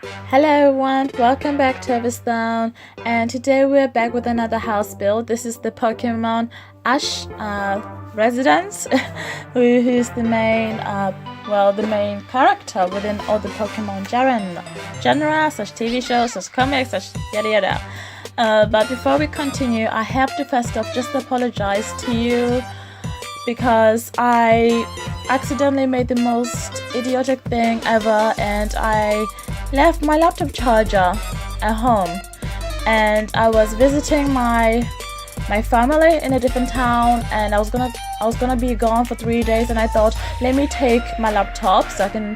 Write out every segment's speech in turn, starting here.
Hello everyone, welcome back to Elverstone, and today we're back with another house build. This is the Pokemon Ash residence, who's the main character within all the Pokemon genre, such TV shows, such comics, such yada yada. But before we continue, I have to first off just apologize to you because I accidentally made the most idiotic thing ever, and I left my laptop charger at home, and I was visiting my family in a different town, and I was gonna be gone for 3 days, and I thought, let me take my laptop so I can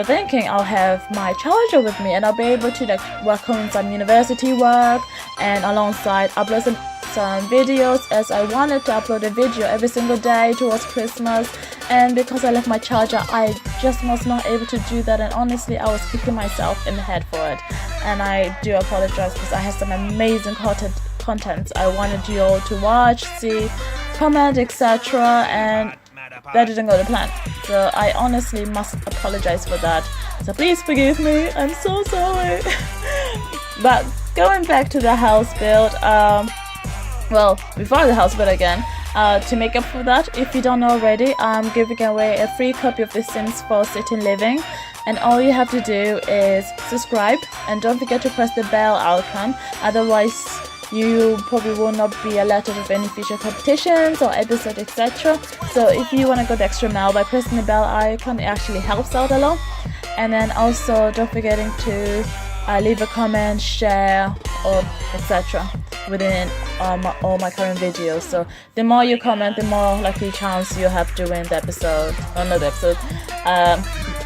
thinking I'll have my charger with me and I'll be able to work on some university work and alongside upload some videos, as I wanted to upload a video every single day towards Christmas. And because I left my charger, I just was not able to do that, and honestly I was kicking myself in the head for it, and I do apologize because I have some amazing content I wanted you all to watch, see, comment, etc., and that didn't go to plan. So I honestly must apologize for that, so please forgive me, I'm so sorry. But going back to the house build, before the house build again, to make up for that, if you don't know already, I'm giving away a free copy of The Sims 4 City Living, and all you have to do is subscribe and don't forget to press the bell icon, otherwise you probably will not be alerted of any future competitions or episodes, etc. So if you want to go the extra mile by pressing the bell icon, it actually helps out a lot. And then also don't forgetting to leave a comment, share, or etc. within all my current videos. So the more you comment, the more likely chance you have to win the episode, or not the episode,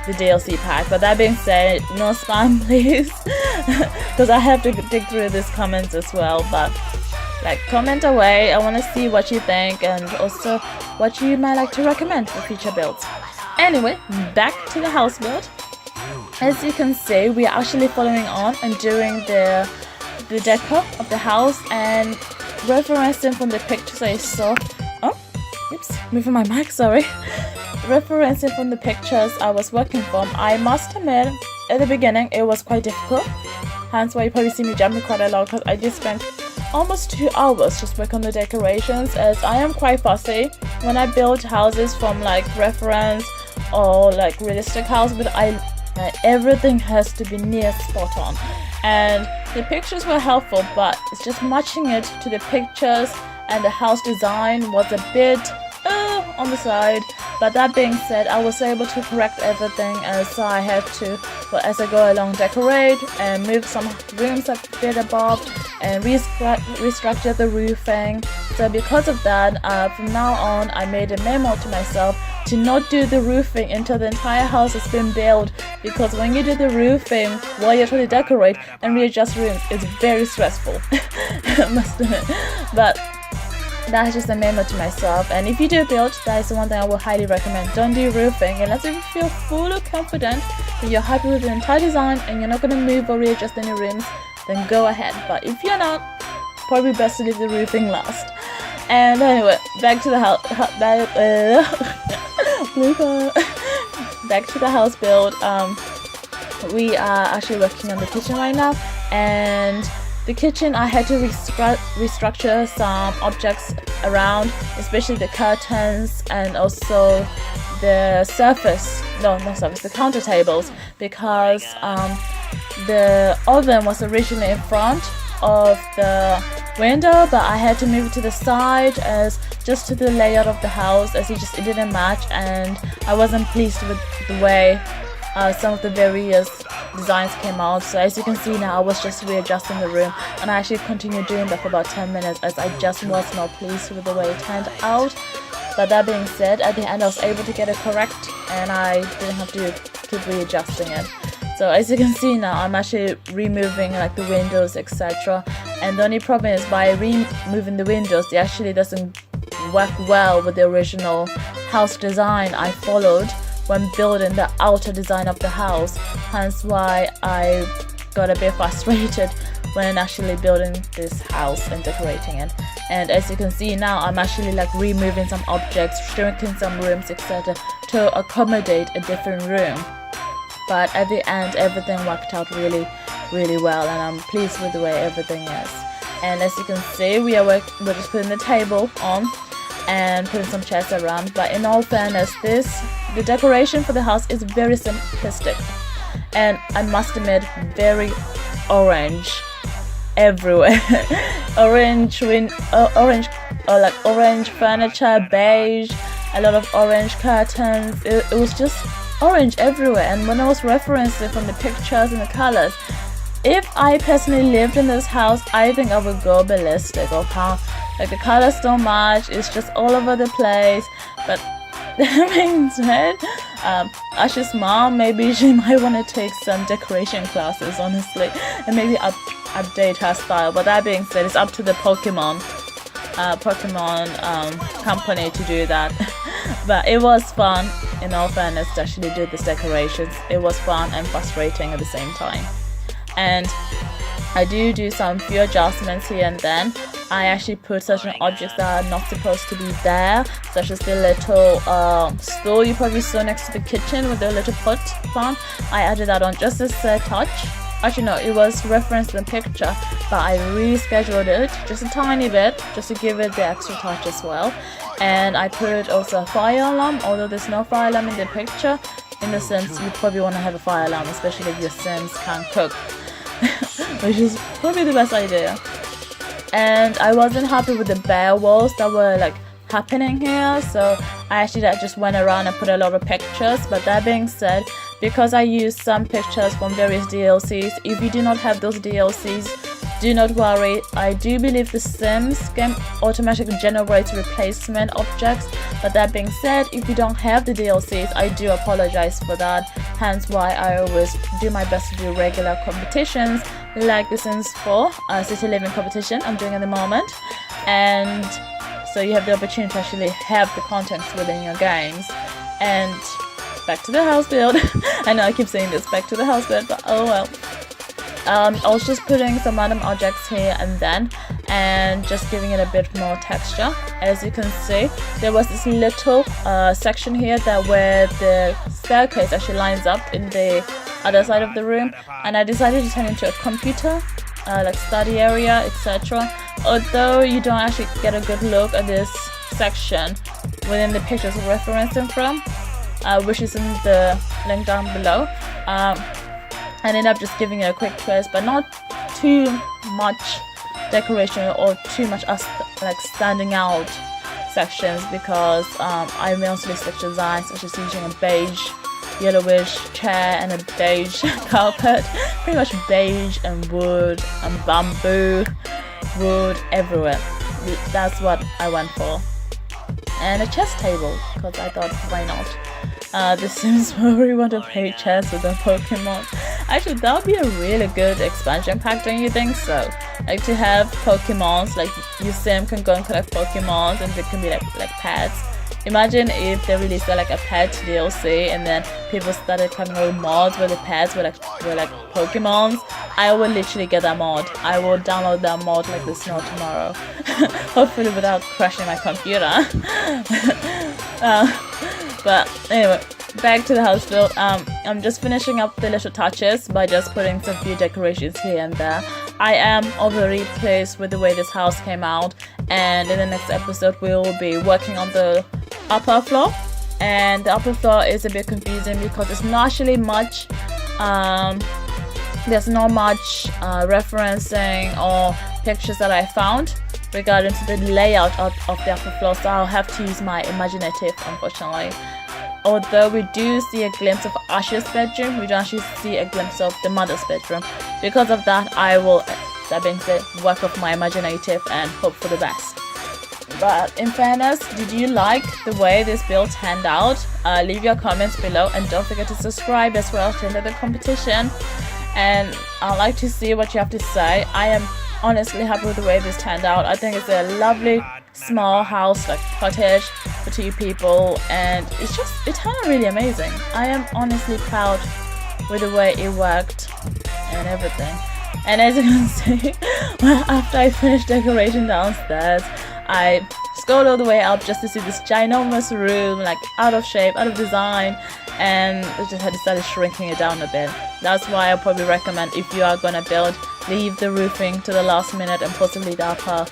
the DLC pack. But that being said, no spam please, because I have to dig through these comments as well. But comment away, I want to see what you think and also what you might like to recommend for future builds. Anyway, back to the house build. As you can see, we are actually following on and doing the deco of the house, and referencing from the pictures I saw. Moving my mic, sorry. Referencing from the pictures I was working from, I must admit, at the beginning it was quite difficult. Hence why you probably see me jumping quite a lot, because I did spend almost 2 hours just working on the decorations, as I am quite fussy when I build houses from reference or realistic house, but everything has to be near spot on. And the pictures were helpful, but it's just matching it to the pictures, and the house design was a bit on the side. But that being said, I was able to correct everything, as I had to, as I go along, decorate and move some rooms a bit above and restructure the roofing. So because of that, from now on I made a memo to myself to not do the roofing until the entire house has been built, because when you do the roofing while you're trying to decorate and readjust rooms, it's very stressful. I must admit. But that's just a memo to myself, and if you do build, that is the one thing I would highly recommend. Don't do roofing unless you feel fully confident that you're happy with the entire design and you're not going to move or readjust any rooms, then go ahead. But if you're not, probably best to leave the roofing last. And anyway, back to the house back to the house build. We are actually working on the kitchen right now, and the kitchen, I had to restructure some objects around, especially the curtains and also the the counter tables, because the oven was originally in front of the window, but I had to move it to the side as just to the layout of the house, as it didn't match, and I wasn't pleased with the way some of the various designs came out. So as you can see now, I was just readjusting the room, and I actually continued doing that for about 10 minutes, as I just was not pleased with the way it turned out. But that being said, at the end I was able to get it correct, and I didn't have to keep readjusting it. So as you can see now, I'm actually removing the windows, etc. And the only problem is, by removing the windows, it actually doesn't work well with the original house design I followed when building the outer design of the house. Hence why I got a bit frustrated when actually building this house and decorating it. And as you can see now, I'm actually removing some objects, shrinking some rooms, etc. to accommodate a different room. but at the end everything worked out really well, and I'm pleased with the way everything is. And as you can see, we're just putting the table on and putting some chairs around, but in all fairness, the decoration for the house is very simplistic, and I must admit, very orange everywhere. orange furniture, beige, a lot of orange curtains. It was just orange everywhere. And when I was referencing from the pictures and the colors, if I personally lived in this house, I think I would go ballistic of how like the colors don't match, it's just all over the place. But that being said, Ash's mom, maybe she might want to take some decoration classes, honestly, and maybe update her style. But that being said, it's up to the Pokemon company to do that. But it was fun, in all fairness, to actually do these decorations. It was fun and frustrating at the same time. And I do some few adjustments here and then. I actually put certain objects that are not supposed to be there, such as the little stool you probably saw next to the kitchen with the little pot plant. I added that on just as a touch. Actually no, it was referenced in the picture, but I rescheduled it just a tiny bit, just to give it the extra touch as well. And I put also a fire alarm, although there's no fire alarm in the picture. In the sense, you probably want to have a fire alarm, especially if your Sims can't cook, which is probably the best idea. And I wasn't happy with the bare walls that were like happening here, so I just went around and put a lot of pictures. But that being said, because I used some pictures from various DLCs, if you do not have those DLCs, do not worry. I do believe the Sims game automatically generates replacement objects. But that being said, if you don't have the DLCs, I do apologize for that. Hence why I always do my best to do regular competitions like the Sims 4 City Living competition I'm doing at the moment. And so you have the opportunity to actually have the contents within your games. And back to the house build. I know I keep saying this, back to the house build, but oh well. I was just putting some random objects here and then, and just giving it a bit more texture. As you can see, there was this little section here where the staircase actually lines up in the other side of the room, and I decided to turn it into a computer, like study area, etc. Although you don't actually get a good look at this section within the pictures we're referencing from, which is in the link down below. I ended up just giving it a quick twist, but not too much decoration or too much like standing out sections, because I mostly stick to designs such as using a beige, yellowish chair and a beige carpet, pretty much beige and wood and bamboo, wood everywhere. That's what I went for. And a chess table, because I thought, why not? The Sims really want to play chess with a Pokemon. Actually, that would be a really good expansion pack, don't you think so? Like to have Pokemons, like your Sim can go and collect Pokemons and they can be like pets. Imagine if they released like a pet DLC and then people started coming out with mods where the pets were like Pokemons. I will literally get that mod. I will download that mod like there's no tomorrow. Hopefully without crashing my computer. But anyway, back to the house build. I'm just finishing up the little touches by just putting some few decorations here and there. I am very pleased with the way this house came out, and in the next episode we will be working on the upper floor. And the upper floor is a bit confusing because there's not actually much there's not much referencing or pictures that I found regarding to the layout of the upper floor, so I'll have to use my imaginative, unfortunately. Although we do see a glimpse of Ash's bedroom, we don't actually see a glimpse of the mother's bedroom. Because of that, I will, that being said, work off my imaginative and hope for the best. But in fairness, did you like the way this build turned out? Leave your comments below and don't forget to subscribe as well to enter the competition. And I'd like to see what you have to say. I am honestly happy with the way this turned out. I think it's a lovely small house, like cottage for 2 people, and it turned out really amazing. I am honestly proud with the way it worked and everything. And as you can see, after I finished decorating downstairs, I scrolled all the way up just to see this ginormous room, like out of shape, out of design, and I just had to start shrinking it down a bit. That's why I probably recommend, if you are gonna build, leave the roofing to the last minute and possibly the upper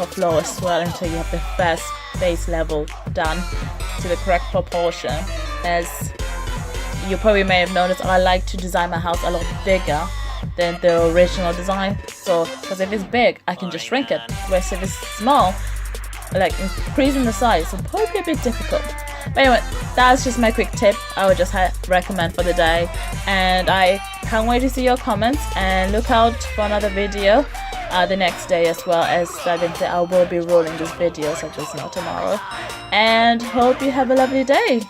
floor as well until you have the first base level done to the correct proportion. As you probably may have noticed, I like to design my house a lot bigger than the original design. So, because if it's big, I can just shrink it. Whereas if it's small, like increasing the size will probably be a bit difficult. But anyway, that's just my quick tip I would just recommend for the day. And I can't wait to see your comments, and look out for another video the next day as well, as I will be rolling this video, so just not tomorrow. And hope you have a lovely day.